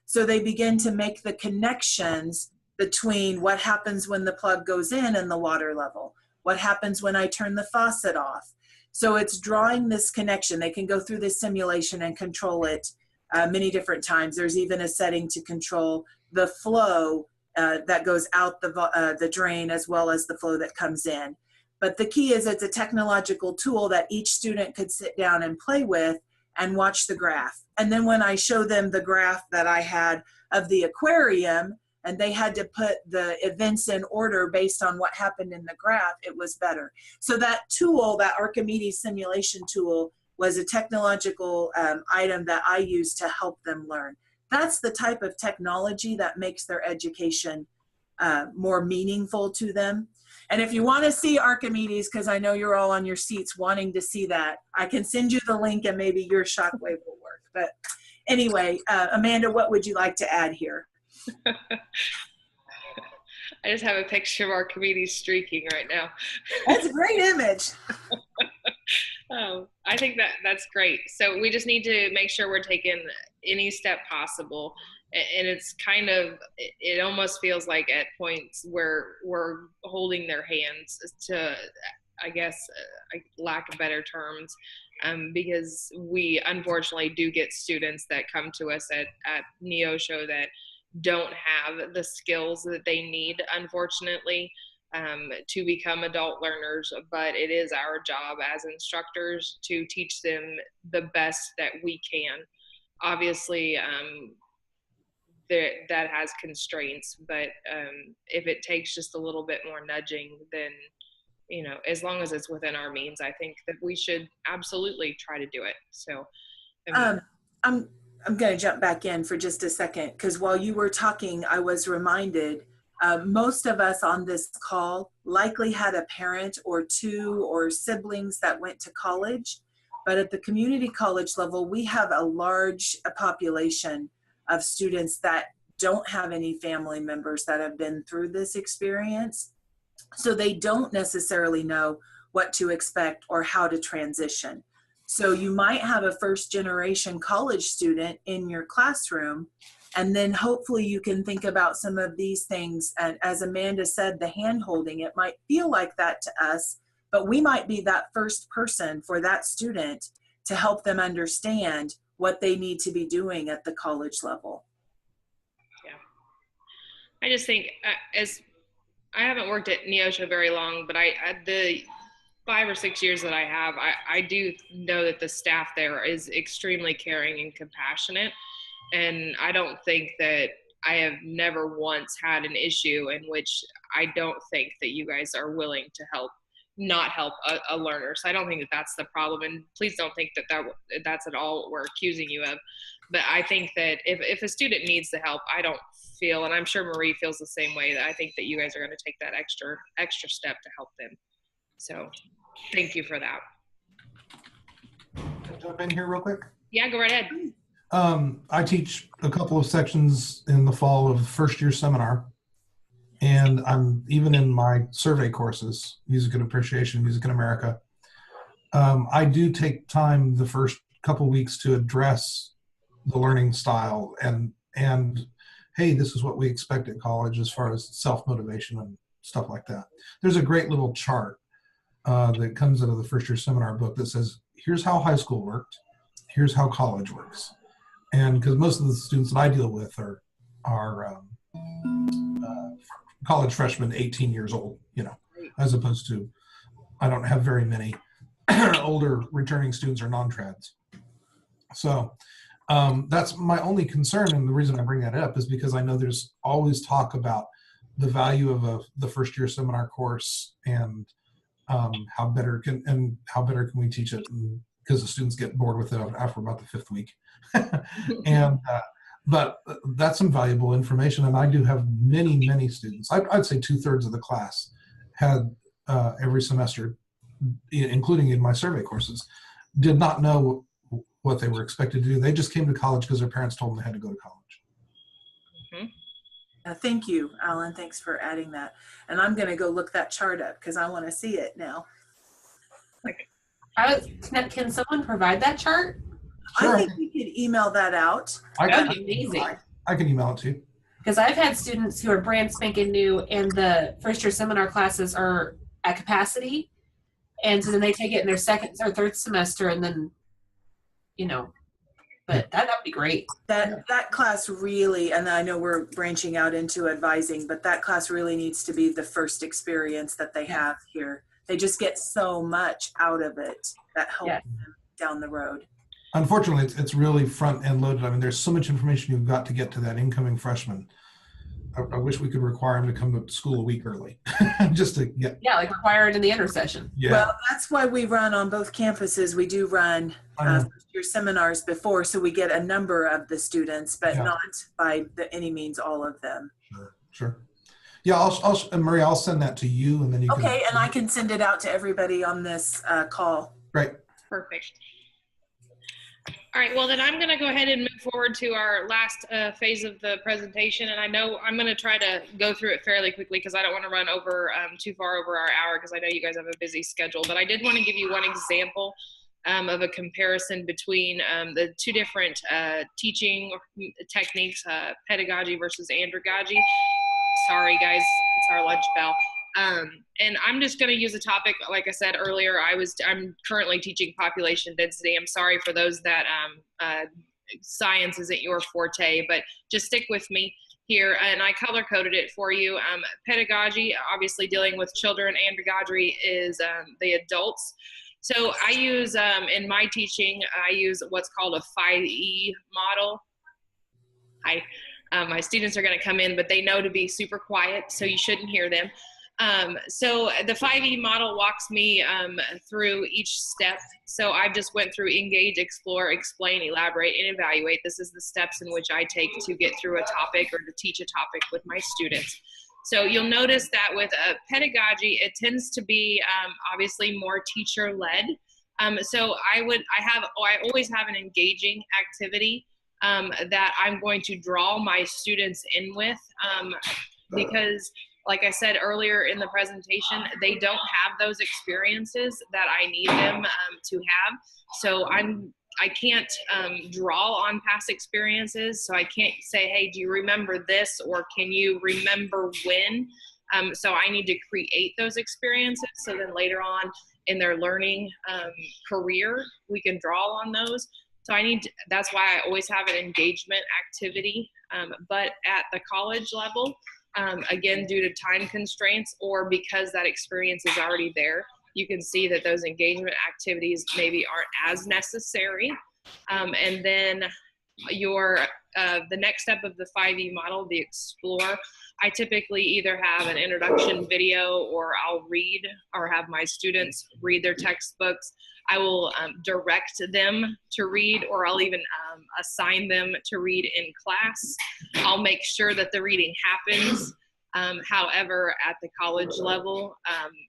Speaker 2: So they begin to make the connections between what happens when the plug goes in and the water level, what happens when I turn the faucet off. So it's drawing this connection. They can go through this simulation and control it many different times. There's even a setting to control the flow that goes out the drain, as well as the flow that comes in. But the key is it's a technological tool that each student could sit down and play with and watch the graph. And then when I show them the graph that I had of the aquarium, and they had to put the events in order based on what happened in the graph, it was better. So that tool, that Archimedes simulation tool, was a technological item that I used to help them learn. That's the type of technology that makes their education more meaningful to them. And if you want to see Archimedes, because I know you're all on your seats wanting to see that, I can send you the link and maybe your shockwave will work. But anyway, Amanda, what would you like to add here?
Speaker 1: I just have a picture of Archimedes streaking right now.
Speaker 2: That's a great image.
Speaker 1: I think that's great. So we just need to make sure we're taking any step possible. And it's kind of, it almost feels like at points where we're holding their hands to, I guess, lack of better terms, because we unfortunately do get students that come to us at Neosho that don't have the skills that they need, unfortunately, to become adult learners. But it is our job as instructors to teach them the best that we can. Obviously, that has constraints, but if it takes just a little bit more nudging, then, you know, as long as it's within our means, I think that we should absolutely try to do it. So
Speaker 2: I'm going to jump back in for just a second, because while you were talking, I was reminded most of us on this call likely had a parent or two or siblings that went to college, but at the community college level, we have a large population of students that don't have any family members that have been through this experience. So they don't necessarily know what to expect or how to transition. So you might have a first generation college student in your classroom, and then hopefully you can think about some of these things. And as Amanda said, the hand holding, it might feel like that to us, but we might be that first person for that student to help them understand what they need to be doing at the college level.
Speaker 1: I just think as I haven't worked at Neosha very long, but the 5 or 6 years that I have, I do know that the staff there is extremely caring and compassionate. And I don't think that I have never once had an issue in which I don't think that you guys are willing to not help a learner. So I don't think that that's the problem. And please don't think that that's at all what we're accusing you of. But I think that if a student needs the help, I don't feel, and I'm sure Marie feels the same way, that I think that you guys are going to take that extra step to help them. So thank you for that.
Speaker 4: Can I jump in here real quick?
Speaker 1: Yeah, go right ahead.
Speaker 4: I teach a couple of sections in the fall of first year seminar, and I'm even in my survey courses, Music and Appreciation, Music in America. I do take time the first couple weeks to address the learning style and hey, this is what we expect at college as far as self-motivation and stuff like that. There's a great little chart that comes out of the first year seminar book that says, here's how high school worked, here's how college works. And because most of the students that I deal with are college freshmen, 18 years old, you know, as opposed to, I don't have very many older returning students or non-trads. So that's my only concern, and the reason I bring that up is because I know there's always talk about the value of the first year seminar course and how better can we teach it, because the students get bored with it after about the 5th week. And but that's some valuable information, and I do have many students. I'd say 2/3 of the class had every semester, including in my survey courses, did not know what they were expected to do. They just came to college because their parents told them they had to go to college.
Speaker 1: Mm-hmm.
Speaker 2: Thank you, Alan. Thanks for adding that. And I'm going to go look that chart up because I want to see it now.
Speaker 5: Can someone provide that chart?
Speaker 4: Sure.
Speaker 2: I think we could email that out.
Speaker 5: That would be amazing.
Speaker 4: I can email it to you.
Speaker 5: Because I've had students who are brand spanking new and the first year seminar classes are at capacity. And so then they take it in their 2nd or 3rd semester, and then, you know, but that would be great.
Speaker 2: That class really, and I know we're branching out into advising, but that class really needs to be the first experience that they have here. They just get so much out of it that helps them down the road.
Speaker 4: Unfortunately, it's really front end loaded. I mean, there's so much information you've got to get to that incoming freshman. I wish we could require them to come to school a week early just to get.
Speaker 5: Yeah, like require it in the intersession.
Speaker 4: Yeah.
Speaker 2: Well, that's why we run on both campuses. We do run first year seminars before, so we get a number of the students, but not by any means all of them.
Speaker 4: Sure. Yeah, Maria, I'll send that to you, and then you can.
Speaker 2: Okay, and I can send it out to everybody on this call.
Speaker 4: Great.
Speaker 1: Perfect. All right, well then I'm going to go ahead and move forward to our last phase of the presentation, and I know I'm going to try to go through it fairly quickly because I don't want to run over too far over our hour, because I know you guys have a busy schedule, but I did want to give you one example of a comparison between the 2 different teaching techniques, pedagogy versus andragogy. Sorry guys, it's our lunch bell. And I'm just going to use a topic, like I said earlier, I'm currently teaching population density. I'm sorry for those that science isn't your forte, but just stick with me here. And I color coded it for you. Pedagogy, obviously dealing with children. Andragogy is the adults. So I use, in my teaching, I use what's called a 5E model. My students are going to come in, but they know to be super quiet, so you shouldn't hear them. So the 5E model walks me through each step. So I just went through engage, explore, explain, elaborate, and evaluate. This is the steps in which I take to get through a topic or to teach a topic with my students. So you'll notice that with pedagogy, it tends to be obviously more teacher-led. So I always have an engaging activity that I'm going to draw my students in with because, like I said earlier in the presentation, they don't have those experiences that I need them to have. So I can't draw on past experiences. So I can't say, hey, do you remember this? Or can you remember when? So I need to create those experiences. So then later on in their learning career, we can draw on those. So that's why I always have an engagement activity. But at the college level, again, due to time constraints or because that experience is already there, you can see that those engagement activities maybe aren't as necessary. And then the next step of the 5E model, the explore, I typically either have an introduction video or I'll read or have my students read their textbooks. I will direct them to read, or I'll even assign them to read in class. I'll make sure that the reading happens. However, at the college level,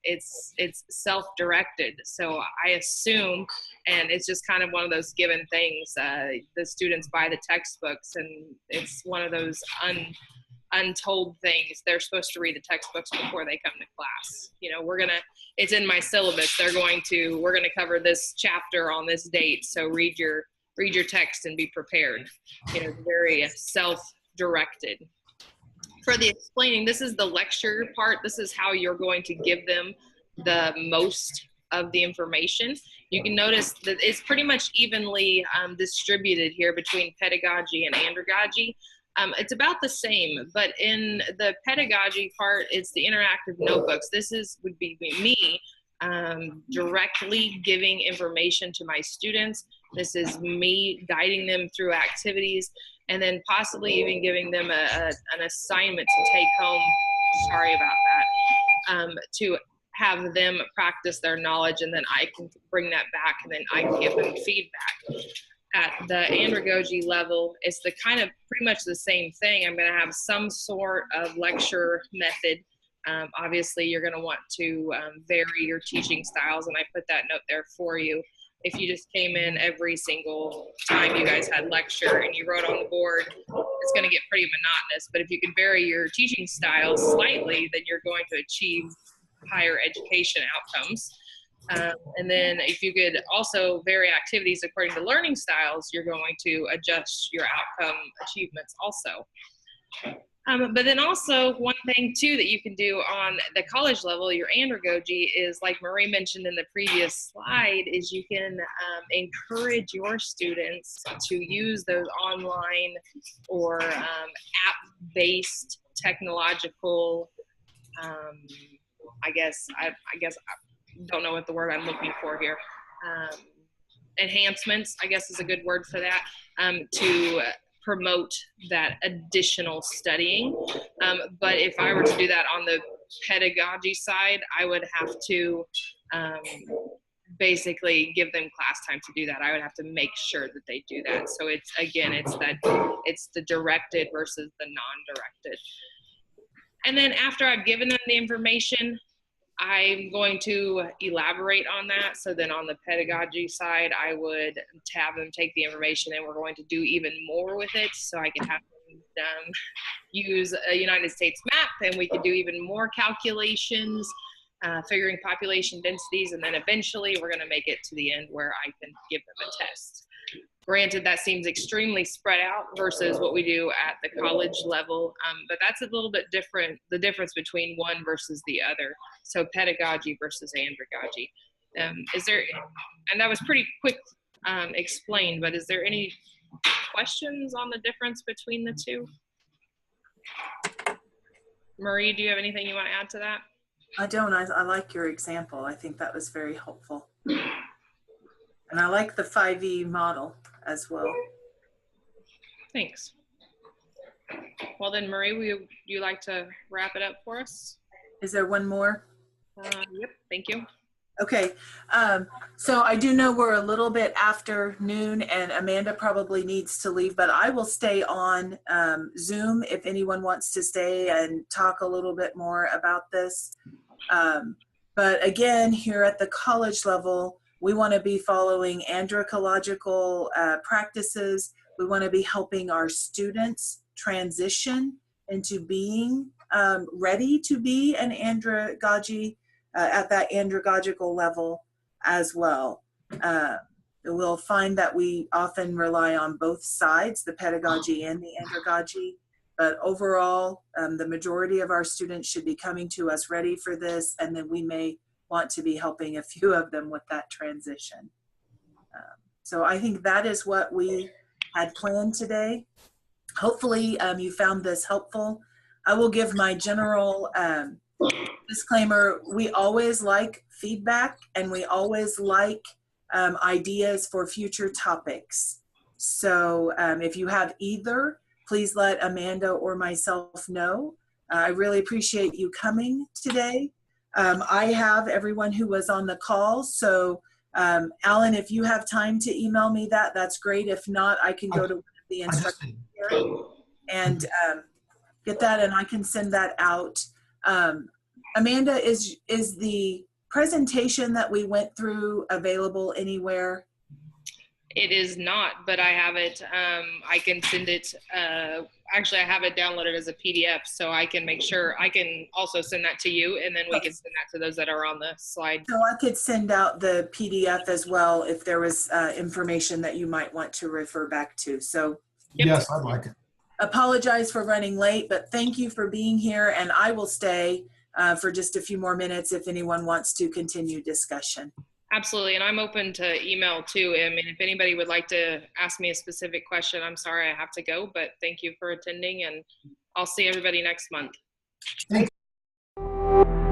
Speaker 1: it's self-directed. So I assume, and it's just kind of one of those given things, the students buy the textbooks, and it's one of those untold things. They're supposed to read the textbooks before they come to class. You know, it's in my syllabus. We're going to cover this chapter on this date. So read your text and be prepared. You know, very self-directed. For the explaining, this is the lecture part. This is how you're going to give them the most of the information. You can notice that it's pretty much evenly distributed here between pedagogy and andragogy. It's about the same, but in the pedagogy part, it's the interactive notebooks. This would be me directly giving information to my students. This is me guiding them through activities, and then possibly even giving them an assignment to take home. Sorry about that. To have them practice their knowledge, and then I can bring that back, and then I can give them feedback. At the andragogy level, it's the kind of pretty much the same thing. I'm going to have some sort of lecture method. Obviously, you're going to want to vary your teaching styles, and I put that note there for you. If you just came in every single time you guys had lecture and you wrote on the board, it's going to get pretty monotonous. But if you can vary your teaching styles slightly, then you're going to achieve higher education outcomes. And then if you could also vary activities according to learning styles, you're going to adjust your outcome achievements also. But then also one thing too that you can do on the college level, your andragogy, is like Marie mentioned in the previous slide, is you can encourage your students to use those online or app-based technological, I guess I don't know what the word I'm looking for here. Enhancements, I guess is a good word for that, to promote that additional studying. But if I were to do that on the pedagogy side, I would have to basically give them class time to do that. I would have to make sure that they do that. So it's the directed versus the non-directed. And then after I've given them the information, I'm going to elaborate on that. So then on the pedagogy side, I would have them take the information and we're going to do even more with it. So I can have them use a United States map, and we could do even more calculations, figuring population densities. And then eventually we're going to make it to the end where I can give them a test. Granted, that seems extremely spread out versus what we do at the college level, but that's a little bit different, the difference between one versus the other. So pedagogy versus andragogy. And that was pretty quick explained, but is there any questions on the difference between the two? Marie, do you have anything you want to add to that?
Speaker 2: I don't. I like your example. I think that was very helpful. And I like the 5E model as well.
Speaker 1: Thanks. Well then, Marie, would you like to wrap it up for us?
Speaker 2: Is there one more?
Speaker 1: Yep, thank you.
Speaker 2: Okay, so I do know we're a little bit after noon and Amanda probably needs to leave, but I will stay on Zoom if anyone wants to stay and talk a little bit more about this. But again, here at the college level, we want to be following andragogical practices. We want to be helping our students transition into being ready to be an andragogy at that andragogical level as well. We'll find that we often rely on both sides, the pedagogy and the andragogy, but overall, the majority of our students should be coming to us ready for this, and then we may want to be helping a few of them with that transition. So I think that is what we had planned today. Hopefully you found this helpful. I will give my general disclaimer. We always like feedback, and we always like ideas for future topics. So if you have either, please let Amanda or myself know. I really appreciate you coming today. I have everyone who was on the call. So Alan, if you have time to email me that, that's great. If not, I can go to one of the instructors here and get that, and I can send that out. Amanda, is the presentation that we went through available anywhere?
Speaker 1: It is not, but I have it. I can send it. Actually, I have it downloaded as a PDF, so I can make sure. I can also send that to you, and then we can send that to those that are on the slide.
Speaker 2: So I could send out the PDF as well if there was information that you might want to refer back to. So
Speaker 4: Yes, I'd like it.
Speaker 2: Apologize for running late, but thank you for being here, and I will stay for just a few more minutes if anyone wants to continue discussion.
Speaker 1: Absolutely, and I'm open to email too. I mean, if anybody would like to ask me a specific question, I'm sorry I have to go, but thank you for attending, and I'll see everybody next month.
Speaker 4: Thank you.